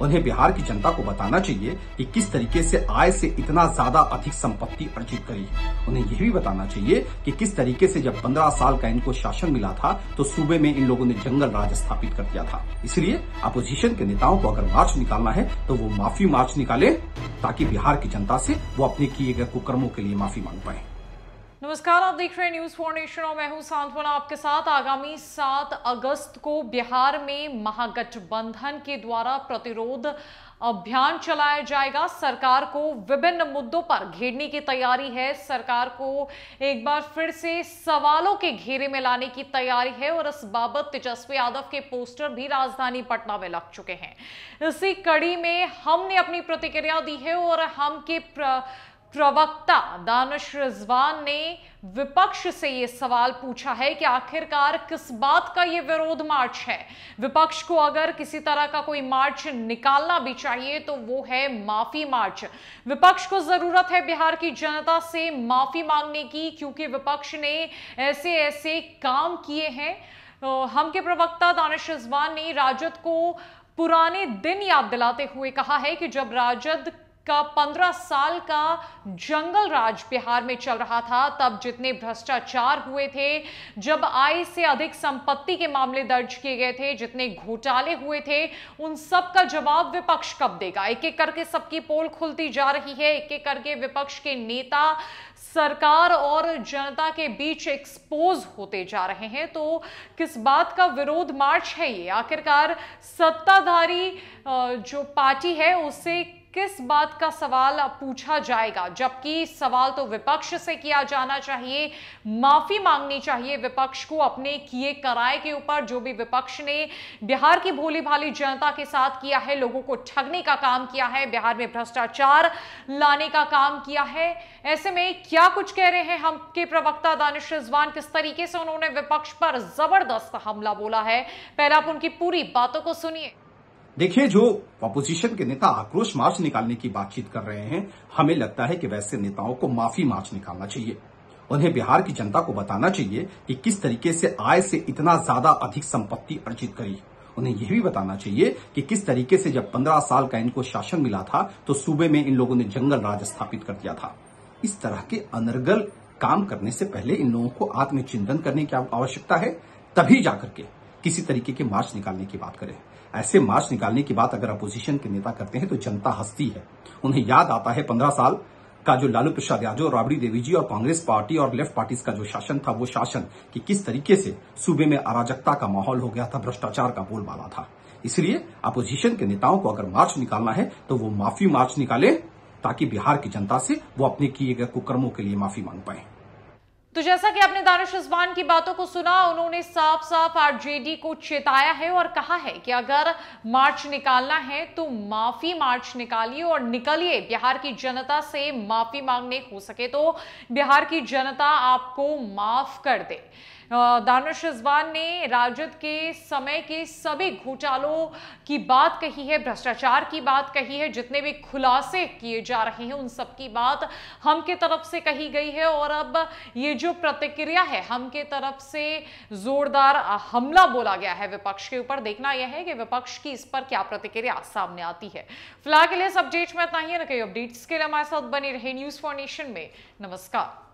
उन्हें बिहार की जनता को बताना चाहिए कि किस तरीके से आय से इतना ज्यादा अधिक संपत्ति अर्जित करी। उन्हें यह भी बताना चाहिए कि किस तरीके से जब 15 साल का इनको शासन मिला था तो सूबे में इन लोगों ने जंगल राज स्थापित कर दिया था। इसलिए अपोजिशन के नेताओं को अगर मार्च निकालना है तो वो माफी मार्च निकाले, ताकि बिहार की जनता से वो अपने किए गए कुकर्मों के लिए माफी मांग पाए। नमस्कार, आप देख रहे हैं न्यूज फॉर नेशन और मैं हूं सांत्वना आपके साथ। आगामी 7 अगस्त को बिहार में महागठबंधन के द्वारा प्रतिरोध अभियान चलाया जाएगा। सरकार को विभिन्न मुद्दों पर घेरने की तैयारी है। सरकार को एक बार फिर से सवालों के घेरे में लाने की तैयारी है और इस बाबत तेजस्वी यादव के पोस्टर भी राजधानी पटना में लग चुके हैं। इसी कड़ी में हमने अपनी प्रतिक्रिया दी है और हम के प्रवक्ता दानिश रिजवान ने विपक्ष से यह सवाल पूछा है कि आखिरकार किस बात का यह विरोध मार्च है। विपक्ष को अगर किसी तरह का कोई मार्च निकालना भी चाहिए तो वो है माफी मार्च। विपक्ष को जरूरत है बिहार की जनता से माफी मांगने की, क्योंकि विपक्ष ने ऐसे ऐसे काम किए हैं। हम के प्रवक्ता दानिश रिजवान ने राजद को पुराने दिन याद दिलाते हुए कहा है कि जब राजद का 15 साल का जंगल राज बिहार में चल रहा था, तब जितने भ्रष्टाचार हुए थे, जब आय से अधिक संपत्ति के मामले दर्ज किए गए थे, जितने घोटाले हुए थे, उन सब का जवाब विपक्ष कब देगा। एक एक करके सबकी पोल खुलती जा रही है। एक एक करके विपक्ष के नेता सरकार और जनता के बीच एक्सपोज होते जा रहे हैं। तो किस बात का विरोध मार्च है ये? आखिरकार सत्ताधारी जो पार्टी है उससे किस बात का सवाल पूछा जाएगा, जबकि सवाल तो विपक्ष से किया जाना चाहिए। माफी मांगनी चाहिए विपक्ष को अपने किए कराए के ऊपर। जो भी विपक्ष ने बिहार की भोली भाली जनता के साथ किया है, लोगों को ठगने का काम किया है, बिहार में भ्रष्टाचार लाने का काम किया है। ऐसे में क्या कुछ कह रहे हैं हम के प्रवक्ता दानिश रिजवान, किस तरीके से उन्होंने विपक्ष पर जबरदस्त हमला बोला है, पहले आप उनकी पूरी बातों को सुनिए। देखिए, जो अपोजिशन के नेता आक्रोश मार्च निकालने की बातचीत कर रहे हैं, हमें लगता है कि वैसे नेताओं को माफी मार्च निकालना चाहिए। उन्हें बिहार की जनता को बताना चाहिए कि किस तरीके से आय से इतना ज्यादा अधिक संपत्ति अर्जित करी। उन्हें यह भी बताना चाहिए कि किस तरीके से जब 15 साल का इनको शासन मिला था तो सूबे में इन लोगों ने जंगल राज स्थापित कर दिया था। इस तरह के अनर्गल काम करने से पहले इन लोगों को आत्मचिंतन करने की आवश्यकता है, तभी जाकर के किसी तरीके के मार्च निकालने की बात करें। ऐसे मार्च निकालने की बात अगर अपोजिशन के नेता करते हैं तो जनता हंसती है। उन्हें याद आता है 15 साल का जो लालू प्रसाद यादव, राबड़ी देवी जी और कांग्रेस पार्टी और लेफ्ट पार्टीज का जो शासन था, वो शासन कि किस तरीके से सूबे में अराजकता का माहौल हो गया था, भ्रष्टाचार का बोलबाला था। इसलिए अपोजिशन के नेताओं को अगर मार्च निकालना है तो वो माफी मार्च निकाले, ताकि बिहार की जनता से वो अपने किए गए कुकर्मों के लिए माफी मांग पाए। तो जैसा कि आपने दानिश रिजवान की बातों को सुना, उन्होंने साफ साफ आरजेडी को चेताया है और कहा है कि अगर मार्च निकालना है तो माफी मार्च निकालिए और निकलिए बिहार की जनता से माफी मांगने। हो सके तो बिहार की जनता आपको माफ कर दे। दानिश रिजवान ने राजद के समय के सभी घोटालों की बात कही है, भ्रष्टाचार की बात कही है, जितने भी खुलासे किए जा रहे हैं उन सब की बात हम के तरफ से कही गई है। और अब ये जो प्रतिक्रिया है, हम के तरफ से जोरदार हमला बोला गया है विपक्ष के ऊपर। देखना यह है कि विपक्ष की इस पर क्या प्रतिक्रिया सामने आती है। फिलहाल के लिए इस अपडेट में इतना ही है। कई अपडेट्स के लिए हमारे साथ बने रहे न्यूज फॉर नेशन में। नमस्कार।